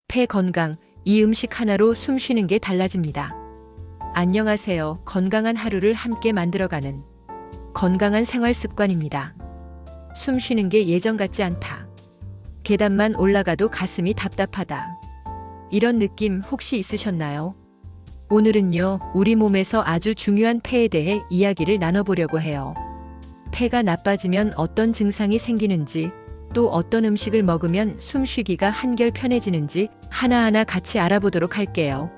폐 건강, 이 음식 하나로 숨 쉬는 게 달라집니다. 안녕하세요. 건강한 하루를 함께 만들어가는 건강한 생활 습관입니다. 숨 쉬는 게 예전 같지 않다. 계단만 올라가도 가슴이 답답하다. 이런 느낌 혹시 있으셨나요? 오늘은요, 우리 몸에서 아주 중요한 폐에 대해 이야기를 나눠보려고 해요. 폐가 나빠지면 어떤 증상이 생기는지, 또 어떤 음식을 먹으면 숨쉬기가 한결 편해지는지 하나하나 같이 알아보도록 할게요.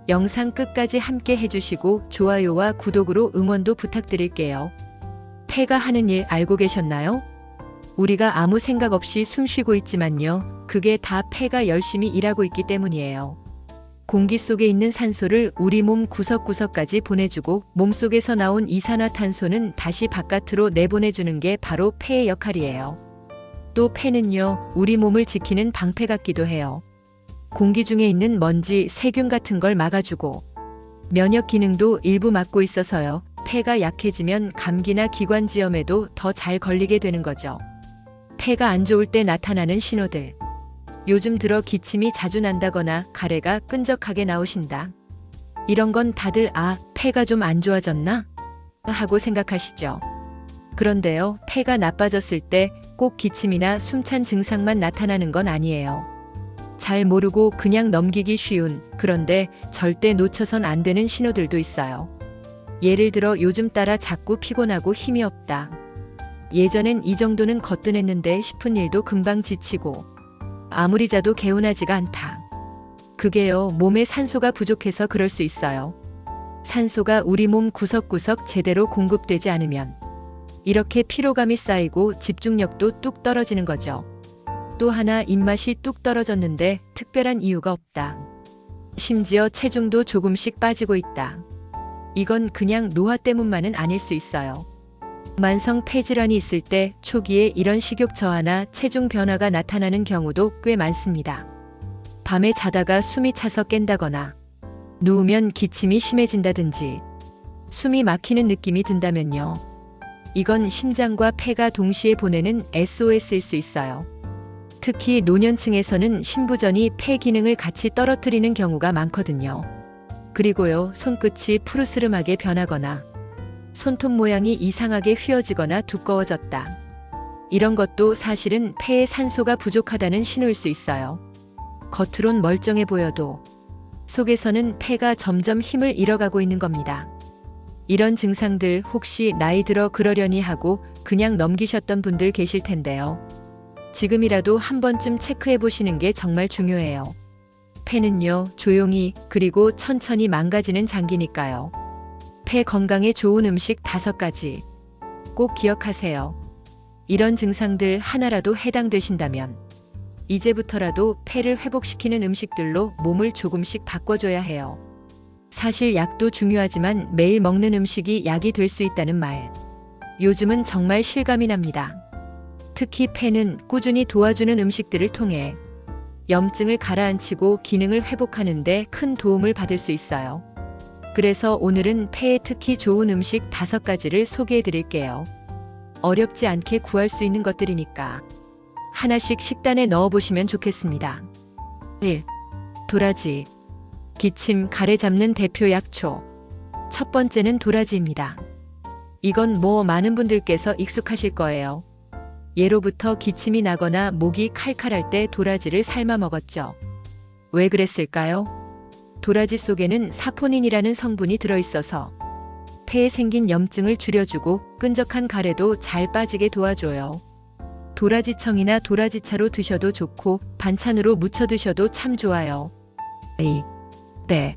영상 끝까지 함께 해주시고 좋아요와 구독으로 응원도 부탁드릴게요. 폐가 하는 일 알고 계셨나요? 우리가 아무 생각 없이 숨쉬고 있지만요, 그게 다 폐가 열심히 일하고 있기 때문이에요. 공기 속에 있는 산소를 우리 몸 구석구석까지 보내주고 몸속에서 나온 이산화탄소는 다시 바깥으로 내보내주는 게 바로 폐의 역할이에요. 또 폐는요, 우리 몸을 지키는 방패 같기도 해요. 공기 중에 있는 먼지, 세균 같은 걸 막아주고 면역 기능도 일부 맡고 있어서요. 폐가 약해지면 감기나 기관지염에도 더 잘 걸리게 되는 거죠. 폐가 안 좋을 때 나타나는 신호들. 요즘 들어 기침이 자주 난다거나 가래가 끈적하게 나오신다. 이런 건 다들 폐가 좀 안 좋아졌나? 하고 생각하시죠. 그런데요, 폐가 나빠졌을 때 꼭 기침이나 숨찬 증상만 나타나는 건 아니에요. 잘 모르고 그냥 넘기기 쉬운, 그런데 절대 놓쳐선 안 되는 신호들도 있어요. 예를 들어 요즘 따라 자꾸 피곤하고 힘이 없다. 예전엔 이 정도는 거뜬했는데 싶은 일도 금방 지치고 아무리 자도 개운하지가 않다. 그게요, 몸에 산소가 부족해서 그럴 수 있어요. 산소가 우리 몸 구석구석 제대로 공급되지 않으면 이렇게 피로감이 쌓이고 집중력도 뚝 떨어지는 거죠. 또 하나, 입맛이 뚝 떨어졌는데 특별한 이유가 없다. 심지어 체중도 조금씩 빠지고 있다. 이건 그냥 노화 때문만은 아닐 수 있어요. 만성 폐질환이 있을 때 초기에 이런 식욕 저하나 체중 변화가 나타나는 경우도 꽤 많습니다. 밤에 자다가 숨이 차서 깬다거나 누우면 기침이 심해진다든지 숨이 막히는 느낌이 든다면요. 이건 심장과 폐가 동시에 보내는 SOS일 수 있어요. 특히 노년층에서는 신부전이 폐 기능을 같이 떨어뜨리는 경우가 많거든요. 그리고요, 손끝이 푸르스름하게 변하거나 손톱 모양이 이상하게 휘어지거나 두꺼워졌다. 이런 것도 사실은 폐에 산소가 부족하다는 신호일 수 있어요. 겉으론 멀쩡해 보여도 속에서는 폐가 점점 힘을 잃어가고 있는 겁니다. 이런 증상들 혹시 나이 들어 그러려니 하고 그냥 넘기셨던 분들 계실 텐데요. 지금이라도 한 번쯤 체크해 보시는 게 정말 중요해요. 폐는요, 조용히 그리고 천천히 망가지는 장기니까요. 폐 건강에 좋은 음식 5가지 꼭 기억하세요. 이런 증상들 하나라도 해당되신다면 이제부터라도 폐를 회복시키는 음식들로 몸을 조금씩 바꿔줘야 해요. 사실 약도 중요하지만 매일 먹는 음식이 약이 될 수 있다는 말. 요즘은 정말 실감이 납니다. 특히 폐는 꾸준히 도와주는 음식들을 통해 염증을 가라앉히고 기능을 회복하는 데 큰 도움을 받을 수 있어요. 그래서 오늘은 폐에 특히 좋은 음식 5가지를 소개해 드릴게요. 어렵지 않게 구할 수 있는 것들이니까 하나씩 식단에 넣어보시면 좋겠습니다. 1. 도라지. 기침, 가래 잡는 대표 약초. 첫 번째는 도라지입니다. 이건 많은 분들께서 익숙하실 거예요. 예로부터 기침이 나거나 목이 칼칼할 때 도라지를 삶아 먹었죠. 왜 그랬을까요? 도라지 속에는 사포닌이라는 성분이 들어있어서 폐에 생긴 염증을 줄여주고 끈적한 가래도 잘 빠지게 도와줘요. 도라지청이나 도라지차로 드셔도 좋고 반찬으로 무쳐 드셔도 참 좋아요. 2. 배.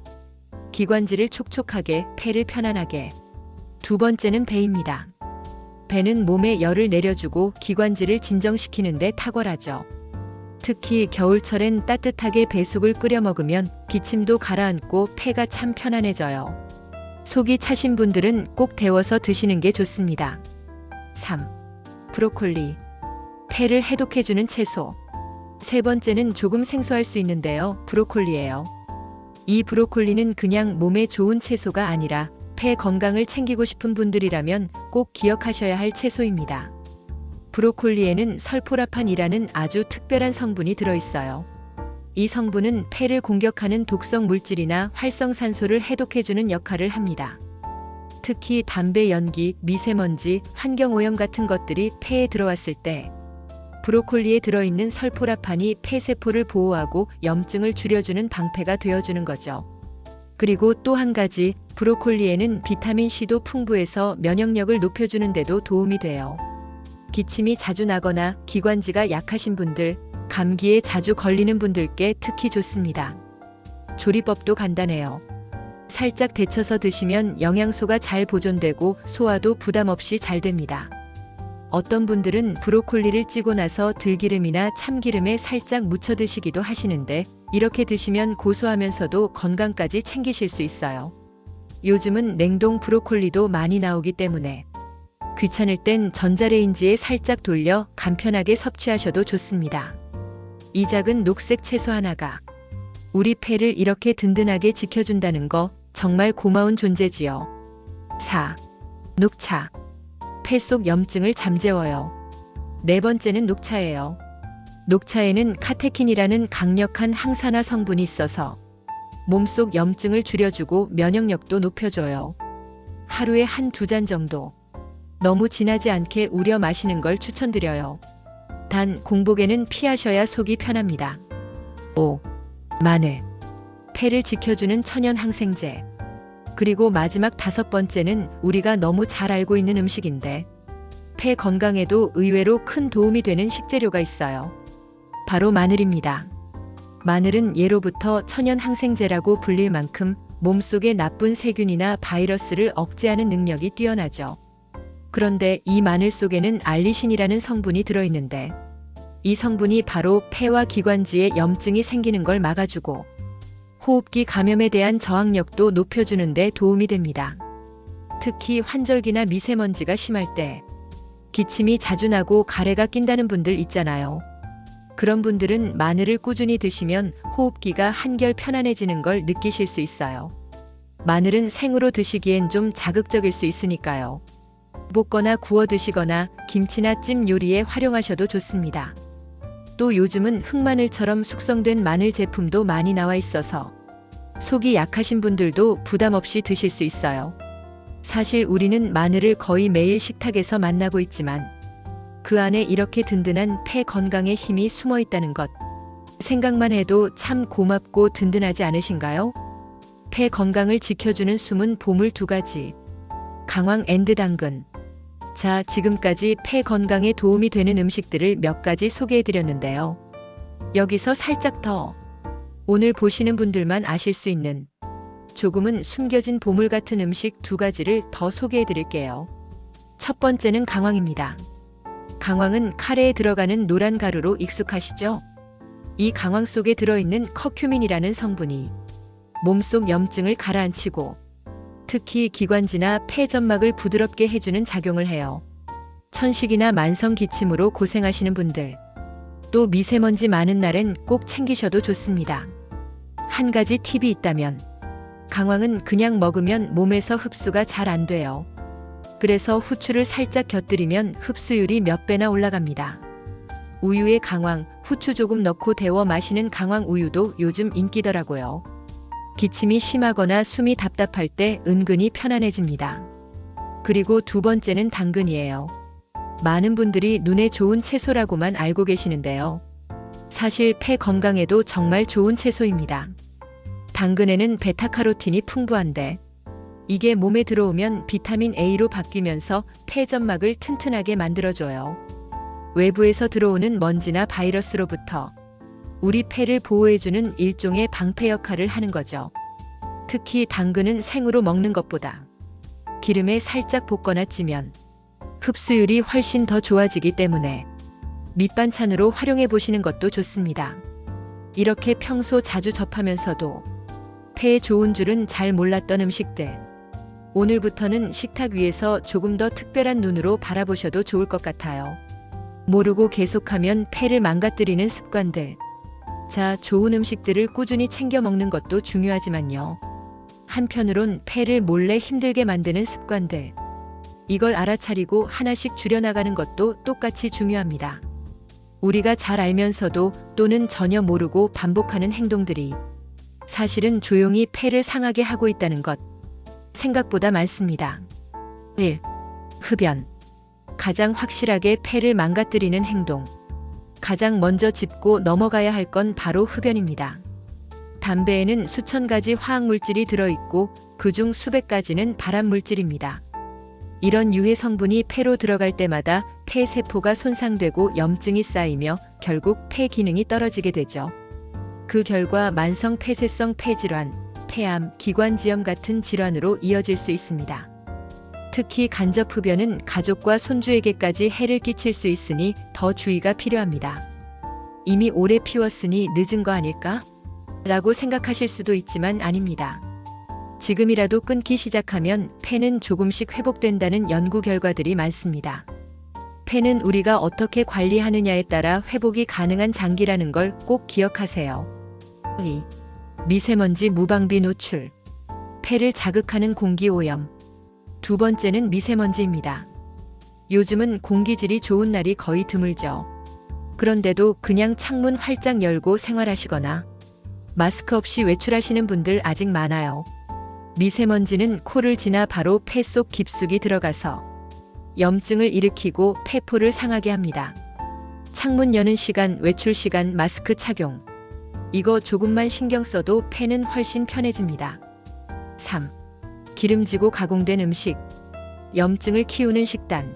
기관지를 촉촉하게, 폐를 편안하게. 두 번째는 배입니다. 배는 몸에 열을 내려주고 기관지를 진정시키는 데 탁월하죠. 특히 겨울철엔 따뜻하게 배속을 끓여 먹으면 기침도 가라앉고 폐가 참 편안해져요. 속이 차신 분들은 꼭 데워서 드시는 게 좋습니다. 3. 브로콜리. 폐를 해독해주는 채소. 세 번째는 조금 생소할 수 있는데요. 브로콜리예요. 이 브로콜리는 그냥 몸에 좋은 채소가 아니라 폐 건강을 챙기고 싶은 분들이라면 꼭 기억하셔야 할 채소입니다. 브로콜리에는 설포라판이라는 아주 특별한 성분이 들어있어요. 이 성분은 폐를 공격하는 독성 물질이나 활성산소를 해독해주는 역할을 합니다. 특히 담배 연기, 미세먼지, 환경오염 같은 것들이 폐에 들어왔을 때 브로콜리에 들어있는 설포라판이 폐세포를 보호하고 염증을 줄여주는 방패가 되어주는 거죠. 그리고 또 한 가지, 브로콜리에는 비타민C도 풍부해서 면역력을 높여주는 데도 도움이 돼요. 기침이 자주 나거나 기관지가 약하신 분들, 감기에 자주 걸리는 분들께 특히 좋습니다. 조리법도 간단해요. 살짝 데쳐서 드시면 영양소가 잘 보존되고 소화도 부담 없이 잘 됩니다. 어떤 분들은 브로콜리를 찌고 나서 들기름이나 참기름에 살짝 묻혀 드시기도 하시는데 이렇게 드시면 고소하면서도 건강까지 챙기실 수 있어요. 요즘은 냉동 브로콜리도 많이 나오기 때문에 귀찮을 땐 전자레인지에 살짝 돌려 간편하게 섭취하셔도 좋습니다. 이 작은 녹색 채소 하나가 우리 폐를 이렇게 든든하게 지켜준다는 거 정말 고마운 존재지요. 4. 녹차. 폐 속 염증을 잠재워요. 네 번째는 녹차예요. 녹차에는 카테킨이라는 강력한 항산화 성분이 있어서 몸속 염증을 줄여주고 면역력도 높여줘요. 하루에 1~2잔 정도. 너무 진하지 않게 우려 마시는 걸 추천드려요. 단 공복에는 피하셔야 속이 편합니다. 5. 마늘. 폐를 지켜주는 천연 항생제. 그리고 마지막 5번째는 우리가 너무 잘 알고 있는 음식인데 폐 건강에도 의외로 큰 도움이 되는 식재료가 있어요. 바로 마늘입니다. 마늘은 예로부터 천연 항생제라고 불릴 만큼 몸속의 나쁜 세균이나 바이러스를 억제하는 능력이 뛰어나죠. 그런데 이 마늘 속에는 알리신이라는 성분이 들어있는데 이 성분이 바로 폐와 기관지에 염증이 생기는 걸 막아주고 호흡기 감염에 대한 저항력도 높여주는 데 도움이 됩니다. 특히 환절기나 미세먼지가 심할 때 기침이 자주 나고 가래가 낀다는 분들 있잖아요. 그런 분들은 마늘을 꾸준히 드시면 호흡기가 한결 편안해지는 걸 느끼실 수 있어요. 마늘은 생으로 드시기엔 좀 자극적일 수 있으니까요. 볶거나 구워 드시거나 김치나 찜 요리에 활용하셔도 좋습니다. 또 요즘은 흑마늘처럼 숙성된 마늘 제품도 많이 나와 있어서 속이 약하신 분들도 부담 없이 드실 수 있어요. 사실 우리는 마늘을 거의 매일 식탁에서 만나고 있지만 그 안에 이렇게 든든한 폐 건강의 힘이 숨어 있다는 것. 생각만 해도 참 고맙고 든든하지 않으신가요? 폐 건강을 지켜주는 숨은 보물 2가지. 강황 앤드 당근. 자, 지금까지 폐 건강에 도움이 되는 음식들을 몇 가지 소개해드렸는데요. 여기서 살짝 더 오늘 보시는 분들만 아실 수 있는 조금은 숨겨진 보물 같은 음식 2가지를 더 소개해드릴게요. 첫 번째는 강황입니다. 강황은 카레에 들어가는 노란 가루로 익숙하시죠? 이 강황 속에 들어있는 커큐민이라는 성분이 몸속 염증을 가라앉히고 특히 기관지나 폐점막을 부드럽게 해주는 작용을 해요. 천식이나 만성 기침으로 고생하시는 분들, 또 미세먼지 많은 날엔 꼭 챙기셔도 좋습니다. 한 가지 팁이 있다면 강황은 그냥 먹으면 몸에서 흡수가 잘 안 돼요. 그래서 후추를 살짝 곁들이면 흡수율이 몇 배나 올라갑니다. 우유에 강황, 후추 조금 넣고 데워 마시는 강황 우유도 요즘 인기더라고요. 기침이 심하거나 숨이 답답할 때 은근히 편안해집니다. 그리고 2번째는 당근이에요. 많은 분들이 눈에 좋은 채소라고만 알고 계시는데요. 사실 폐 건강에도 정말 좋은 채소입니다. 당근에는 베타카로틴이 풍부한데 이게 몸에 들어오면 비타민 A로 바뀌면서 폐점막을 튼튼하게 만들어줘요. 외부에서 들어오는 먼지나 바이러스로부터 우리 폐를 보호해주는 일종의 방패 역할을 하는 거죠. 특히 당근은 생으로 먹는 것보다 기름에 살짝 볶거나 찌면 흡수율이 훨씬 더 좋아지기 때문에 밑반찬으로 활용해 보시는 것도 좋습니다. 이렇게 평소 자주 접하면서도 폐에 좋은 줄은 잘 몰랐던 음식들. 오늘부터는 식탁 위에서 조금 더 특별한 눈으로 바라보셔도 좋을 것 같아요. 모르고 계속하면 폐를 망가뜨리는 습관들. 자, 좋은 음식들을 꾸준히 챙겨 먹는 것도 중요하지만요. 한편으론 폐를 몰래 힘들게 만드는 습관들. 이걸 알아차리고 하나씩 줄여나가는 것도 똑같이 중요합니다. 우리가 잘 알면서도 또는 전혀 모르고 반복하는 행동들이 사실은 조용히 폐를 상하게 하고 있다는 것, 생각보다 많습니다. 1. 흡연. 가장 확실하게 폐를 망가뜨리는 행동. 가장 먼저 짚고 넘어가야 할 건 바로 흡연입니다. 담배에는 수천 가지 화학물질이 들어있고 그중 수백 가지는 발암물질입니다. 이런 유해 성분이 폐로 들어갈 때마다 폐 세포가 손상되고 염증이 쌓이며 결국 폐 기능이 떨어지게 되죠. 그 결과 만성 폐쇄성 폐질환, 폐암, 기관지염 같은 질환으로 이어질 수 있습니다. 특히 간접 흡연은 가족과 손주에게까지 해를 끼칠 수 있으니 더 주의가 필요합니다. 이미 오래 피웠으니 늦은 거 아닐까? 라고 생각하실 수도 있지만 아닙니다. 지금이라도 끊기 시작하면 폐는 조금씩 회복된다는 연구 결과들이 많습니다. 폐는 우리가 어떻게 관리하느냐에 따라 회복이 가능한 장기라는 걸 꼭 기억하세요. 2. 미세먼지 무방비 노출. 폐를 자극하는 공기 오염. 두 번째는 미세먼지입니다. 요즘은 공기질이 좋은 날이 거의 드물죠. 그런데도 그냥 창문 활짝 열고 생활하시거나 마스크 없이 외출하시는 분들 아직 많아요. 미세먼지는 코를 지나 바로 폐 속 깊숙이 들어가서 염증을 일으키고 폐포를 상하게 합니다. 창문 여는 시간, 외출 시간, 마스크 착용. 이거 조금만 신경 써도 폐는 훨씬 편해집니다. 3. 기름지고 가공된 음식. 염증을 키우는 식단.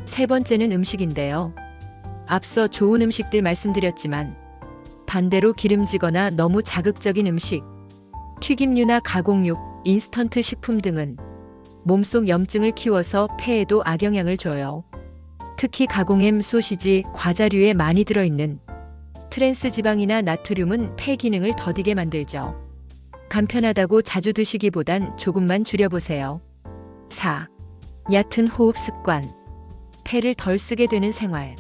세 번째는 음식인데요. 앞서 좋은 음식들 말씀드렸지만 반대로 기름지거나 너무 자극적인 음식, 튀김류나 가공육, 인스턴트 식품 등은 몸속 염증을 키워서 폐에도 악영향을 줘요. 특히 가공햄, 소시지, 과자류에 많이 들어있는 트랜스 지방이나 나트륨은 폐 기능을 더디게 만들죠. 간편하다고 자주 드시기보단 조금만 줄여보세요. 4. 얕은 호흡 습관. 폐를 덜 쓰게 되는 생활.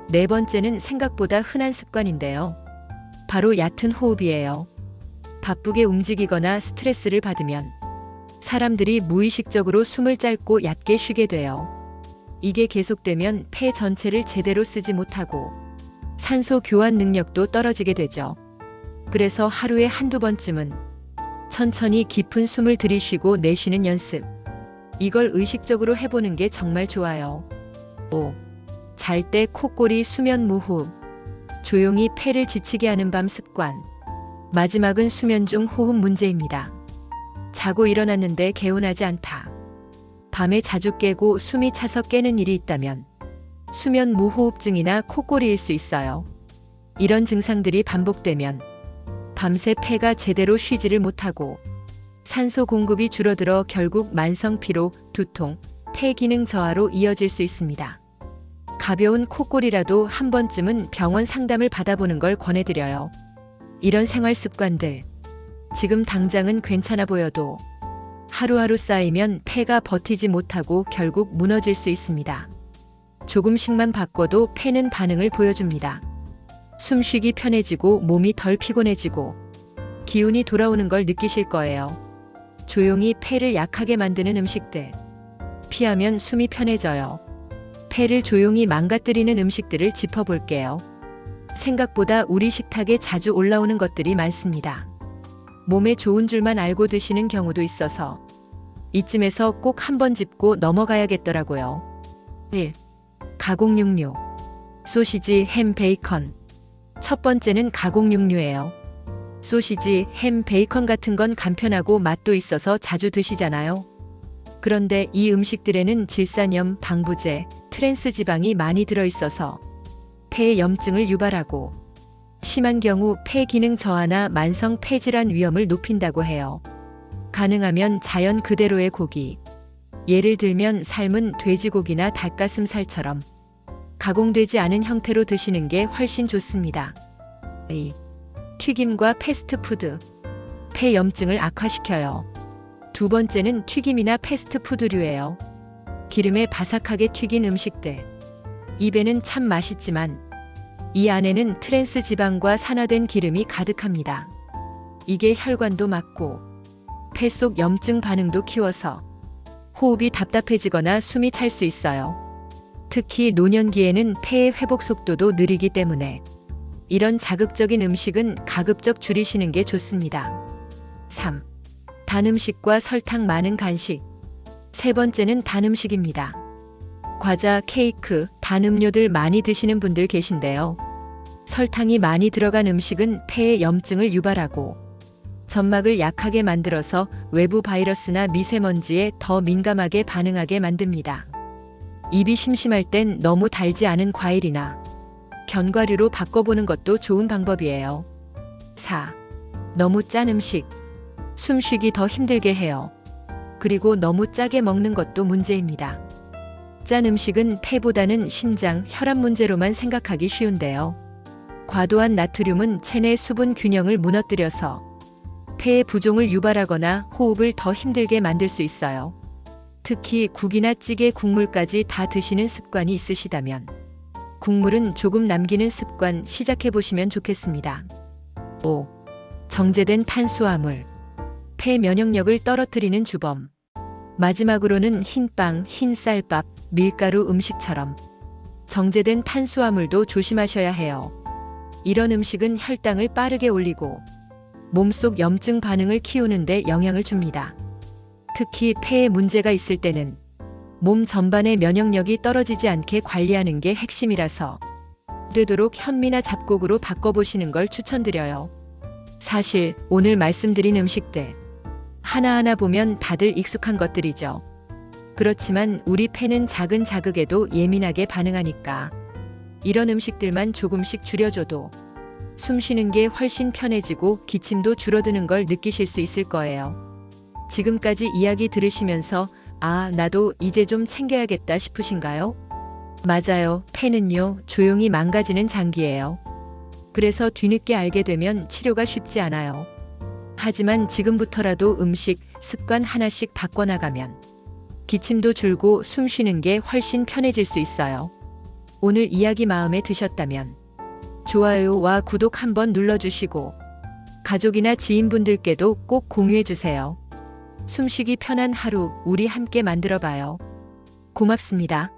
네 번째는 생각보다 흔한 습관인데요. 바로 얕은 호흡이에요. 바쁘게 움직이거나 스트레스를 받으면 사람들이 무의식적으로 숨을 짧고 얕게 쉬게 돼요. 이게 계속되면 폐 전체를 제대로 쓰지 못하고 산소 교환 능력도 떨어지게 되죠. 그래서 하루에 한두 번쯤은 천천히 깊은 숨을 들이쉬고 내쉬는 연습. 이걸 의식적으로 해보는 게 정말 좋아요. 5. 잘 때 콧골이 수면 무호흡. 조용히 폐를 지치게 하는 밤 습관. 마지막은 수면 중 호흡 문제입니다. 자고 일어났는데 개운하지 않다. 밤에 자주 깨고 숨이 차서 깨는 일이 있다면 수면 무호흡증이나 콧골이일 수 있어요. 이런 증상들이 반복되면 밤새 폐가 제대로 쉬지를 못하고 산소 공급이 줄어들어 결국 만성 피로, 두통, 폐 기능 저하로 이어질 수 있습니다. 가벼운 콧골이라도 한 번쯤은 병원 상담을 받아보는 걸 권해드려요. 이런 생활 습관들, 지금 당장은 괜찮아 보여도 하루하루 쌓이면 폐가 버티지 못하고 결국 무너질 수 있습니다. 조금씩만 바꿔도 폐는 반응을 보여줍니다. 숨쉬기 편해지고 몸이 덜 피곤해지고 기운이 돌아오는 걸 느끼실 거예요. 조용히 폐를 약하게 만드는 음식들. 피하면 숨이 편해져요. 폐를 조용히 망가뜨리는 음식들을 짚어볼게요. 생각보다 우리 식탁에 자주 올라오는 것들이 많습니다. 몸에 좋은 줄만 알고 드시는 경우도 있어서 이쯤에서 꼭 한번 짚고 넘어가야겠더라고요. 1. 가공육류. 소시지, 햄, 베이컨. 첫 번째는 가공육류예요. 소시지, 햄, 베이컨 같은 건 간편하고 맛도 있어서 자주 드시잖아요. 그런데 이 음식들에는 질산염, 방부제, 트랜스 지방이 많이 들어있어서 폐에 염증을 유발하고 심한 경우 폐 기능 저하나 만성 폐질환 위험을 높인다고 해요. 가능하면 자연 그대로의 고기, 예를 들면 삶은 돼지고기나 닭가슴살처럼 가공되지 않은 형태로 드시는 게 훨씬 좋습니다. 2. 튀김과 패스트푸드. 폐 염증을 악화시켜요. 두 번째는 튀김이나 패스트푸드류예요. 기름에 바삭하게 튀긴 음식들. 입에는 참 맛있지만 이 안에는 트랜스 지방과 산화된 기름이 가득합니다. 이게 혈관도 막고 폐 속 염증 반응도 키워서 호흡이 답답해지거나 숨이 찰 수 있어요. 특히 노년기에는 폐의 회복 속도도 느리기 때문에 이런 자극적인 음식은 가급적 줄이시는 게 좋습니다. 3. 단 음식과 설탕 많은 간식. 세 번째는 단 음식입니다. 과자, 케이크, 단 음료들 많이 드시는 분들 계신데요. 설탕이 많이 들어간 음식은 폐에 염증을 유발하고 점막을 약하게 만들어서 외부 바이러스나 미세먼지에 더 민감하게 반응하게 만듭니다. 입이 심심할 땐 너무 달지 않은 과일이나 견과류로 바꿔보는 것도 좋은 방법이에요. 4. 너무 짠 음식. 숨쉬기 더 힘들게 해요. 그리고 너무 짜게 먹는 것도 문제입니다. 짠 음식은 폐보다는 심장, 혈압 문제로만 생각하기 쉬운데요. 과도한 나트륨은 체내 수분 균형을 무너뜨려서 폐의 부종을 유발하거나 호흡을 더 힘들게 만들 수 있어요. 특히 국이나 찌개, 국물까지 다 드시는 습관이 있으시다면 국물은 조금 남기는 습관 시작해 보시면 좋겠습니다. 5. 정제된 탄수화물. 폐 면역력을 떨어뜨리는 주범. 마지막으로는 흰빵, 흰쌀밥, 밀가루 음식처럼 정제된 탄수화물도 조심하셔야 해요. 이런 음식은 혈당을 빠르게 올리고 몸속 염증 반응을 키우는데 영향을 줍니다. 특히 폐에 문제가 있을 때는 몸 전반의 면역력이 떨어지지 않게 관리하는 게 핵심이라서 되도록 현미나 잡곡으로 바꿔보시는 걸 추천드려요. 사실 오늘 말씀드린 음식들 하나하나 보면 다들 익숙한 것들이죠. 그렇지만 우리 폐는 작은 자극에도 예민하게 반응하니까 이런 음식들만 조금씩 줄여줘도 숨 쉬는 게 훨씬 편해지고 기침도 줄어드는 걸 느끼실 수 있을 거예요. 지금까지 이야기 들으시면서 아, 나도 이제 좀 챙겨야겠다 싶으신가요? 맞아요. 폐는요, 조용히 망가지는 장기예요. 그래서 뒤늦게 알게 되면 치료가 쉽지 않아요. 하지만 지금부터라도 음식, 습관 하나씩 바꿔나가면 기침도 줄고 숨 쉬는 게 훨씬 편해질 수 있어요. 오늘 이야기 마음에 드셨다면 좋아요와 구독 한번 눌러주시고 가족이나 지인분들께도 꼭 공유해주세요. 숨쉬기 편한 하루 우리 함께 만들어봐요. 고맙습니다.